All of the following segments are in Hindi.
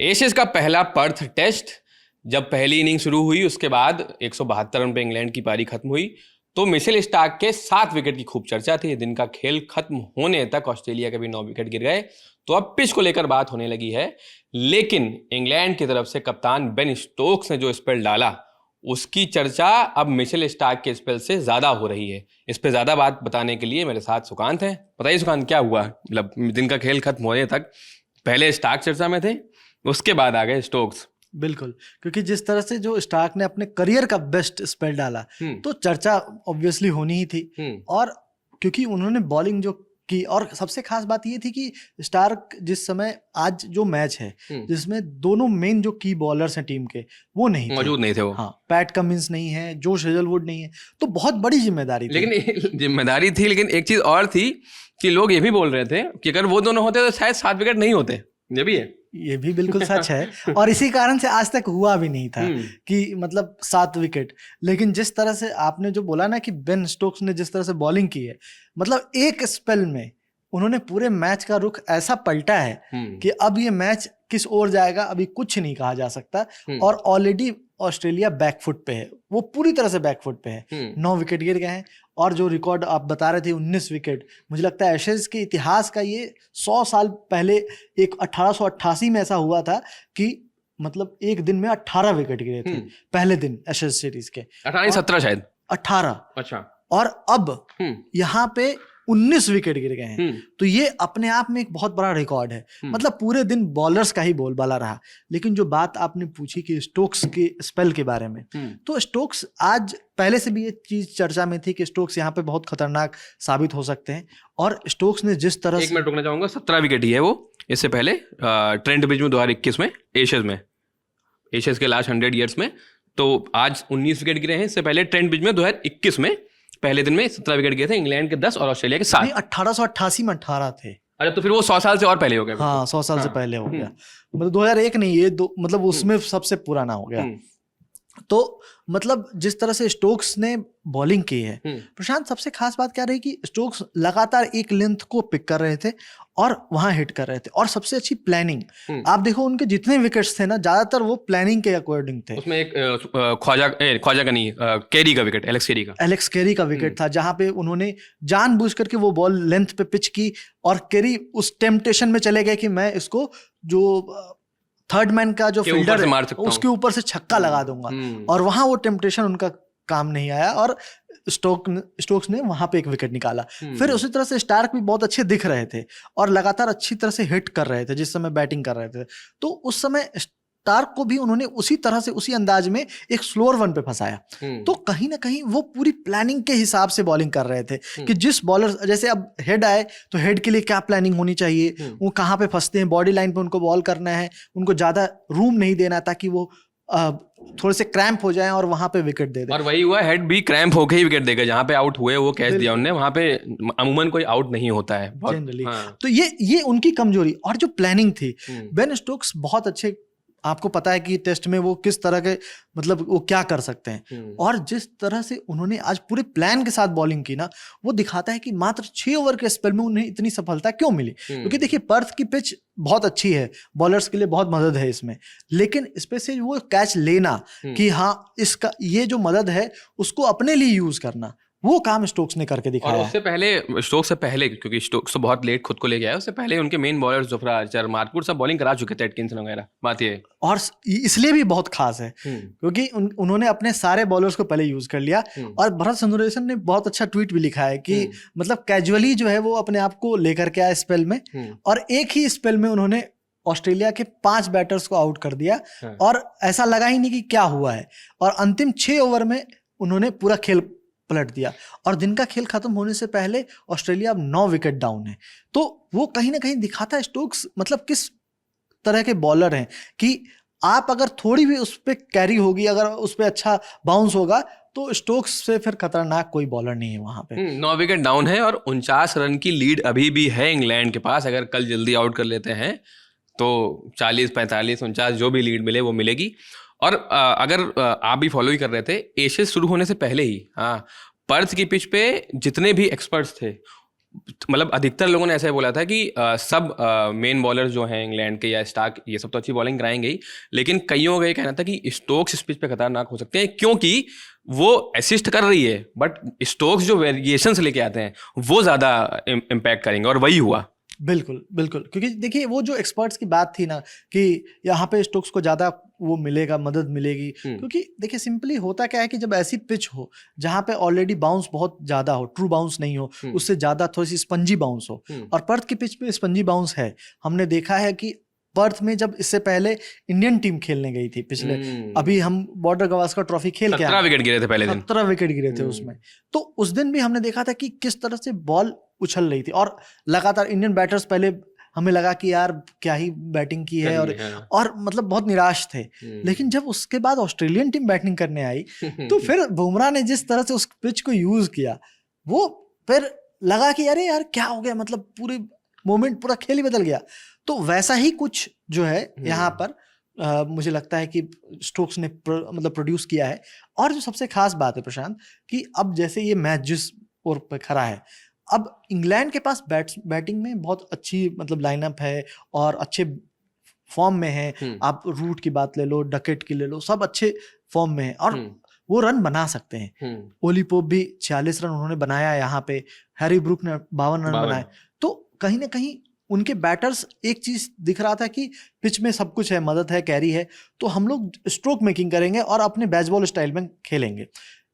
एशेज का पहला पर्थ टेस्ट जब पहली इनिंग शुरू हुई उसके बाद 172 रन पे इंग्लैंड की पारी खत्म हुई तो मिशेल स्टार्क के 7 विकेट की खूब चर्चा थी। दिन का खेल खत्म होने तक ऑस्ट्रेलिया के भी 9 विकेट गिर गए तो अब पिच को लेकर बात होने लगी है। लेकिन इंग्लैंड की तरफ से कप्तान बेन स्टोक्स ने जो स्पेल डाला उसकी चर्चा अब मिशेल स्टार्क के स्पेल से ज्यादा हो रही है। इस पे ज्यादा बात बताने के लिए मेरे साथ सुकांत है। बताइए सुकांत, क्या हुआ? मतलब दिन का खेल खत्म होने तक पहले स्टार्क चर्चा में थे, उसके बाद आ गए स्टोक्स। बिल्कुल, क्योंकि जिस तरह से जो स्टार्क ने अपने करियर का बेस्ट स्पेल डाला तो चर्चा ऑब्वियसली होनी ही थी। और क्योंकि उन्होंने बॉलिंग जो की, और सबसे खास बात ये थी कि स्टार्क जिस समय आज जो मैच है जिसमें दोनों मेन जो की बॉलर्स हैं टीम के वो मौजूद नहीं थे वो। हाँ, पैट कमिंस नहीं है, जोश हेजलवुड नहीं है, तो बहुत बड़ी जिम्मेदारी थी। लेकिन जिम्मेदारी थी, लेकिन एक चीज और थी कि लोग ये भी बोल रहे थे कि अगर वो दोनों होते तो शायद 7 विकेट नहीं होते। ये भी है, ये भी बिल्कुल सच है। और इसी कारण से आज तक हुआ भी नहीं था कि मतलब 7 विकेट। लेकिन जिस तरह से आपने जो बोला ना कि बेन स्टोक्स ने जिस तरह से बॉलिंग की है, मतलब एक स्पेल में उन्होंने पूरे मैच का रुख ऐसा पलटा है कि अब ये मैच किस ओर जाएगा अभी कुछ नहीं कहा जा सकता। और ऑलरेडी ऑस्ट्रेलिया बैकफुट पे है, वो पूरी तरह से बैकफुट पे है। 9 विकेट गिर गए हैं और जो रिकॉर्ड आप बता रहे थे 19 विकेट, मुझे लगता है एशेज के इतिहास का ये 100 साल पहले एक 1888 में ऐसा हुआ था कि मतलब एक दिन में 18 विकेट गिरे थे पहले दिन एशेज सीरीज के। 17 शायद 18। अच्छा। और अब यहाँ पे 19 विकेट गिर गए हैं। तो ये अपने आप में एक बहुत बड़ा रिकॉर्ड है। मतलब पूरे दिन बॉलर्स का ही बोलबाला रहा। लेकिन जो बात आपने पूछी कि स्टोक्स के स्पेल के बारे में, तो स्टोक्स आज पहले से भी ये चीज चर्चा में थी कि स्टोक्स यहाँ पे बहुत खतरनाक साबित हो सकते हैं। और स्टोक्स ने जिस तरह एक मिनट रुकना चाहूंगा, 17 विकेट ही है वो। इससे पहले ट्रेंट ब्रिज में 2021 में एशेज के लास्ट 100 ईयर्स में, तो आज 19 विकेट गिरे हैं। इससे पहले ट्रेंट ब्रिज में 2021 में पहले दिन में 17 विकेट गए थे। इंग्लैंड के 10 और ऑस्ट्रेलिया के 7। 1888 में 18 थे। अरे तो फिर वो 100 साल से और पहले हो गया। हाँ, 100 साल से पहले हो गया। मतलब 2001 नहीं, ये मतलब उसमें सबसे पुराना हो गया। तो मतलब जिस तरह से स्टोक्स ने बॉलिंग की है प्रशांत, सबसे खास बात क्या रही कि स्टोक्स लगातार एक लेंथ को पिक कर रहे थे और वहां हिट कर रहे थे। और सबसे अच्छी प्लानिंग, आप देखो उनके जितने विकेट्स थे ना, ज्यादातर वो प्लानिंग के अकॉर्डिंग थे। उसमें एक ख्वाजा का नहीं, कैरी का विकेट, एलेक्स कैरी का विकेट था, जहां पे उन्होंने जानबूझ करके वो बॉल लेंथ पे पिच की और कैरी उस टेम्पटेशन में चले गए कि मैं इसको जो थर्ड मैन का जो फील्डर है उसके ऊपर से छक्का लगा दूंगा। और वहां वो टेम्पटेशन उनका काम नहीं आया और स्टोक्स ने वहां पे एक विकेट निकाला। फिर उसी तरह से स्टार्क भी बहुत अच्छे दिख रहे थे और लगातार अच्छी तरह से हिट कर रहे थे जिस समय बैटिंग कर रहे थे। तो उस समय स्टार्क को भी उन्होंने उसी तरह से उसी अंदाज में एक स्लोअर वन पे फंसाया। तो कहीं ना कहीं वो पूरी प्लानिंग के हिसाब से बॉलिंग कर रहे थे कि जिस बॉलर, जैसे अब हेड आए तो हेड के लिए क्या प्लानिंग होनी चाहिए, वो कहाँ पे फंसते हैं, बॉडी लाइन पे उनको बॉल करना है, उनको ज्यादा रूम नहीं देना ताकि वो थोड़े से क्रैम्प हो जाए और वहां पे विकेट दे दे। और वही हुआ, हेड भी क्रैम्प होके ही विकेट देगा। जहां पे आउट हुए वो कैच दिया उन्होंने, वहां पे अमूमन कोई आउट नहीं होता है जनरली। हाँ। तो ये उनकी कमजोरी और जो प्लानिंग थी। बेन स्टोक्स बहुत अच्छे, आपको पता है कि टेस्ट में वो किस तरह के, मतलब वो क्या कर सकते हैं। और जिस तरह से उन्होंने आज पूरे प्लान के साथ बॉलिंग की ना, वो दिखाता है कि मात्र 6 ओवर के स्पेल में उन्हें इतनी सफलता क्यों मिली। क्योंकि देखिए पर्थ की पिच बहुत अच्छी है, बॉलर्स के लिए बहुत मदद है इसमें, लेकिन इसमें से वो कैच लेना कि हाँ इसका ये जो मदद है उसको अपने लिए यूज करना, वो काम स्टोक्स ने करके दिखाया। और उससे पहले, स्टोक्स से पहले, क्योंकि स्टोक्स तो बहुत लेट खुद को लेके आया, उससे पहले उनके main bowlers Jofra Archer, Mark Wood सब बॉलिंग करा चुके थे, एटकिंसन वगैरह। बात ये और इसलिए भी बहुत खास है क्योंकि उन्होंने अपने सारे बॉलर्स को पहले यूज कर लिया। और भरत सुंदरेशन ने बहुत अच्छा ट्वीट भी लिखा है कि मतलब कैजुअली जो है वो अपने आप को लेकर के आया स्पेल में, और एक ही स्पेल में उन्होंने ऑस्ट्रेलिया के 5 बैटर्स को आउट कर दिया। और ऐसा लगा ही नहीं कि क्या हुआ है, और अंतिम 6 ओवर में उन्होंने पूरा खेल पलट दिया। और दिन का खेल खत्म होने से पहले ऑस्ट्रेलिया अब 9 विकेट डाउन है। तो वो कहीं ना कहीं दिखाता है स्टोक्स मतलब किस तरह के बॉलर हैं कि आप अगर थोड़ी भी उस पर कैरी होगी, अगर उस पर अच्छा बाउंस होगा, तो स्टोक्स से फिर खतरनाक कोई बॉलर नहीं है वहां पे। 9 विकेट डाउन है और 49 रन की लीड अभी भी है इंग्लैंड के पास। अगर कल जल्दी आउट कर लेते हैं तो 40, 45, 49 जो भी लीड मिले वो मिलेगी। और अगर आप भी फॉलो ही कर रहे थे, एशेज शुरू होने से पहले ही, हाँ, पर्थ की पिच पे जितने भी एक्सपर्ट्स थे मतलब अधिकतर लोगों ने ऐसा ही बोला था कि सब मेन बॉलर जो हैं इंग्लैंड के या स्टार्क, ये सब तो अच्छी बॉलिंग कराएंगे ही, लेकिन कईयों का ये कहना था कि स्टोक्स इस पिच पे खतरनाक हो सकते हैं क्योंकि वो असिस्ट कर रही है, बट स्टोक्स जो वेरिएशंस लेके आते हैं वो ज़्यादा इम्पैक्ट करेंगे, और वही हुआ। बिल्कुल बिल्कुल, क्योंकि देखिए वो जो एक्सपर्ट्स की बात थी ना कि यहाँ पे स्टोक्स को ज़्यादा वो मिलेगा, मदद मिलेगी, क्योंकि देखिए सिंपली होता क्या है कि जब ऐसी पिच हो जहाँ पे ऑलरेडी बाउंस बहुत ज़्यादा हो, ट्रू बाउंस नहीं हो, उससे ज़्यादा थोड़ी सी स्पंजी बाउंस हो, और पर्थ की पिच पे स्पंजी बाउंस है। हमने देखा है कि पर्थ में जब इससे पहले इंडियन टीम खेलने गई थी पिछले, अभी हम बॉर्डर गवास्कर ट्रॉफी खेल के 17 विकेट गिरे थे पहले दिन, 17 विकेट गिरे थे उसमें। तो उस दिन भी हमने देखा था कि किस तरह से बॉल उछल रही थी, और लगातार इंडियन बैटर्स पहले हमें लगा कि यार क्या ही बैटिंग की है, और मतलब बहुत निराश थे। लेकिन जब उसके बाद ऑस्ट्रेलियन टीम बैटिंग करने आई तो फिर बुमराह ने जिस तरह से उस पिच को यूज किया, वो फिर लगा कि अरे यार क्या हो गया, मतलब पूरे मोमेंट, पूरा खेल ही बदल गया। तो वैसा ही कुछ जो है यहाँ पर मुझे लगता है कि स्टोक्स ने मतलब प्रोड्यूस किया है। और जो सबसे खास बात है प्रशांत, कि अब जैसे ये मैच जिस ओर पे खड़ा है, अब इंग्लैंड के पास बैटिंग में बहुत अच्छी मतलब लाइनअप है और अच्छे फॉर्म में है। आप रूट की बात ले लो, डकेट की ले लो, सब अच्छे फॉर्म में है और वो रन बना सकते हैं। ओली पोप भी 46 रन उन्होंने बनाया यहाँ पे, हैरी ब्रूक ने 52 रन बनाए। तो कहीं ना कहीं उनके बैटर्स, एक चीज दिख रहा था कि पिच में सब कुछ है, मदद है, कैरी है, तो हम लोग स्ट्रोक मेकिंग करेंगे और अपने बेसबॉल स्टाइल में खेलेंगे।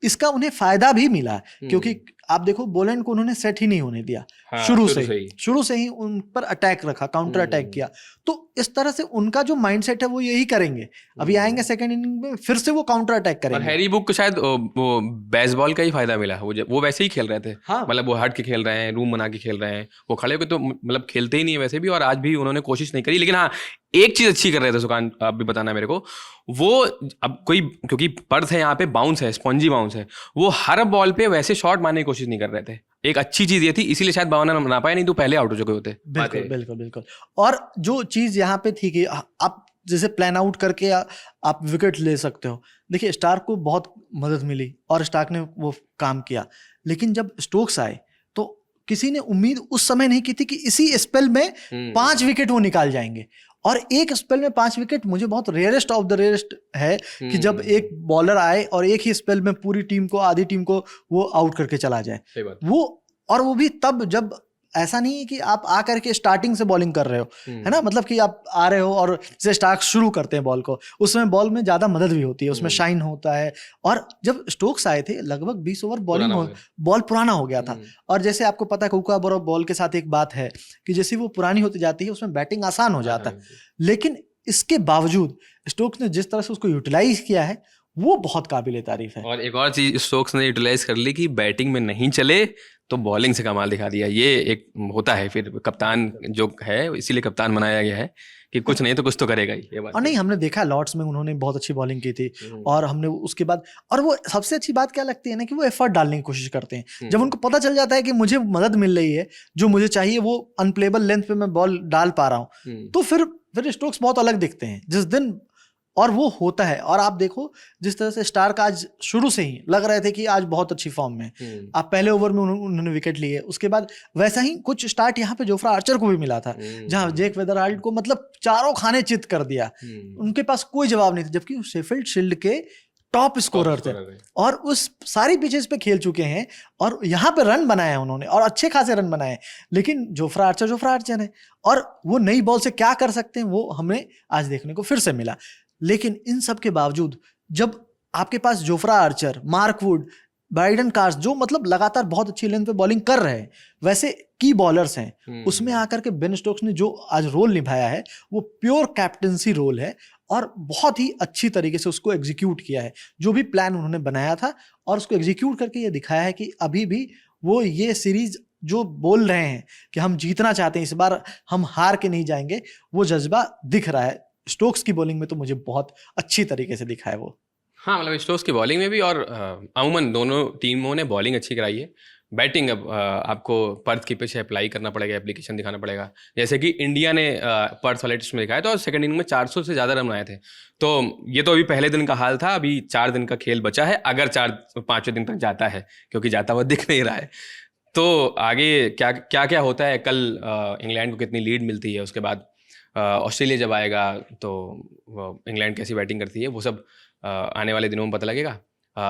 इसका उन्हें फायदा भी मिला, क्योंकि आप देखो बोलैंड को उन्होंने सेट ही नहीं होने दिया। हाँ, शुरू से ही उन पर अटैक रखा, काउंटर अटैक किया। तो इस तरह से उनका जो माइंडसेट है वो यही करेंगे। अभी आएंगे सेकंड इनिंग में फिर से वो काउंटर अटैक करेंगे। और हैरी बुक को शायद वो बेसबॉल का ही फायदा मिला, वो वैसे ही खेल रहे थे। हाँ, मतलब वो हट के खेल रहे हैं, रूम बना के खेल रहे हैं, वो खड़े होकर तो मतलब खेलते ही नहीं है वैसे भी, और आज भी उन्होंने कोशिश नहीं करी। लेकिन हाँ, एक चीज अच्छी कर रहे थे सुकान, आप भी बताना मेरे को, वो अब कोई, क्योंकि पर्थ है यहाँ पे, बाउंस है, स्पॉन्जी बाउंस है, वो हर बॉल पे वैसे शॉट मारने की कोशिश नहीं कर रहे थे। एक अच्छी चीज ये थी, इसीलिए शायद 52 रन बना पाए, नहीं तो पहले आउट हो चुके होते। बिल्कुल बिल्कुल बिल्कुल। और जो चीज यहाँ पे थी कि आप जैसे प्लान आउट करके आप विकेट ले सकते हो। देखिए स्टार्क को बहुत मदद मिली और स्टार्क ने वो काम किया, लेकिन जब स्टोक्स आए तो किसी ने उम्मीद उस समय नहीं की थी कि इसी स्पेल में 5 विकेट वो निकाल जाएंगे। और एक स्पेल में 5 विकेट मुझे बहुत रेयरेस्ट ऑफ द रेयरेस्ट है कि जब एक बॉलर आए और एक ही स्पेल में पूरी टीम को, आधी टीम को वो आउट करके चला जाए। वो भी तब जब ऐसा नहीं है कि आप आकर के स्टार्टिंग से बॉलिंग कर रहे हो, है ना, मतलब कि आप आ रहे हो और जैसे स्टार्क शुरू करते हैं बॉल को, उसमें बॉल में ज्यादा मदद भी होती है, उसमें शाइन होता है। और जब स्टोक्स आए थे लगभग 20 ओवर बॉल पुराना हो गया था। और जैसे आपको पता है कुका बॉल के साथ एक बात है कि जैसे वो पुरानी होती जाती है उसमें बैटिंग आसान हो जाता है। लेकिन इसके बावजूद स्टोक्स ने जिस तरह से उसको यूटिलाइज किया है वो बहुत काबिल तारीफ है। और एक और चीज स्टोक्स ने यूटिलाइज कर ली कि बैटिंग में नहीं चले तो बॉलिंग से कमाल दिखा दिया। ये एक होता है फिर कप्तान जो है, इसीलिए कप्तान बनाया गया है कि कुछ नहीं तो कुछ तो करेगा ही। ये बात और नहीं, हमने देखा लॉर्ड्स में उन्होंने बहुत अच्छी बॉलिंग की थी, और हमने उसके बाद, और वो सबसे अच्छी बात क्या लगती है ना कि वो एफर्ट डालने की कोशिश करते हैं। जब उनको पता चल जाता है कि मुझे मदद मिल रही है, जो मुझे चाहिए वो अनप्लेबल लेंथ पे मैं बॉल डाल पा रहा हूँ, तो फिर स्टोक्स बहुत अलग दिखते हैं जिस दिन, और वो होता है। और आप देखो जिस तरह से स्टार्क आज शुरू से ही लग रहे थे कि आज बहुत अच्छी फॉर्म में, आप पहले ओवर में उन्होंने विकेट लिए, उसके बाद वैसा ही कुछ स्टार्ट यहाँ पे जोफ्रा आर्चर को भी मिला था, जहां जेक वेदरहाल्ड को मतलब चारों खाने चित कर दिया, उनके पास कोई जवाब नहीं था, जबकि शेफील्ड शील्ड के टॉप स्कोरर थे और उस सारी पिचेस पे खेल चुके हैं, और यहाँ पे रन बनाए हैं उन्होंने, और अच्छे खासे रन बनाए। लेकिन जोफ्रा आर्चर है, और वो नई बॉल से क्या कर सकते हैं वो हमें आज देखने को फिर से मिला। लेकिन इन सब के बावजूद जब आपके पास Jofra Archer, Mark Wood, Brydon Carse जो मतलब लगातार बहुत अच्छी लेंथ पे बॉलिंग कर रहे हैं, वैसे की बॉलर्स हैं, उसमें आकर के बेन स्टोक्स ने जो आज रोल निभाया है वो प्योर कैप्टनसी रोल है, और बहुत ही अच्छी तरीके से उसको एग्जीक्यूट किया है। जो भी प्लान उन्होंने बनाया था और उसको एग्जीक्यूट करके ये दिखाया है कि अभी भी वो ये सीरीज जो बोल रहे हैं कि हम जीतना चाहते हैं, इस बार हम हार के नहीं जाएंगे, वो जज्बा दिख रहा है। स्टोक्स की बॉलिंग में तो मुझे बहुत अच्छी तरीके से दिखा है वो। हाँ, मतलब स्टोक्स की बॉलिंग में भी, और अमूमन दोनों टीमों ने बॉलिंग अच्छी कराई है। बैटिंग अब आपको पर्थ की पिच अप्लाई करना पड़ेगा, एप्लीकेशन दिखाना पड़ेगा। जैसे कि इंडिया ने पर्थ वाले टेस्ट में दिखाया था और सेकंड इनिंग में 400 से ज़्यादा रन बनाए थे। तो ये तो अभी पहले दिन का हाल था, अभी 4 दिन का खेल बचा है, अगर 4-5 दिन तक जाता है, क्योंकि जाता हुआ दिख नहीं रहा है। तो आगे क्या क्या क्या होता है, कल इंग्लैंड को कितनी लीड मिलती है, उसके बाद ऑस्ट्रेलिया जब आएगा तो इंग्लैंड कैसी बैटिंग करती है, वो सब आने वाले दिनों में पता लगेगा।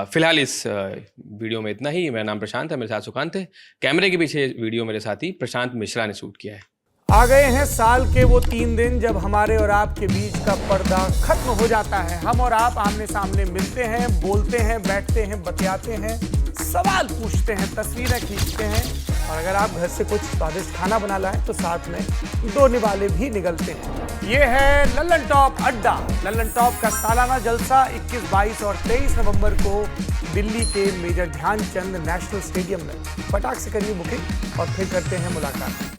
फिलहाल इस वीडियो में इतना ही। मेरा नाम प्रशांत है, मेरे साथ सुकांत है। कैमरे के पीछे वीडियो मेरे साथी प्रशांत मिश्रा ने शूट किया है। आ गए हैं साल के वो 3 दिन जब हमारे और आपके बीच का पर्दा खत्म हो जाता है। हम और आप आमने सामने मिलते हैं, बोलते हैं, बैठते हैं, बतियाते हैं, सवाल पूछते हैं, तस्वीरें खींचते हैं, और अगर आप घर से कुछ स्वादिष्ट खाना बना लाएं तो साथ में 2 निवाले भी निगलते हैं। ये है लल्लन टॉप अड्डा। लल्लन टॉप का सालाना जलसा 21, 22 और 23 नवंबर को दिल्ली के मेजर ध्यानचंद नेशनल स्टेडियम में। फटाक से करिए बुकिंग और फिर करते हैं मुलाकात।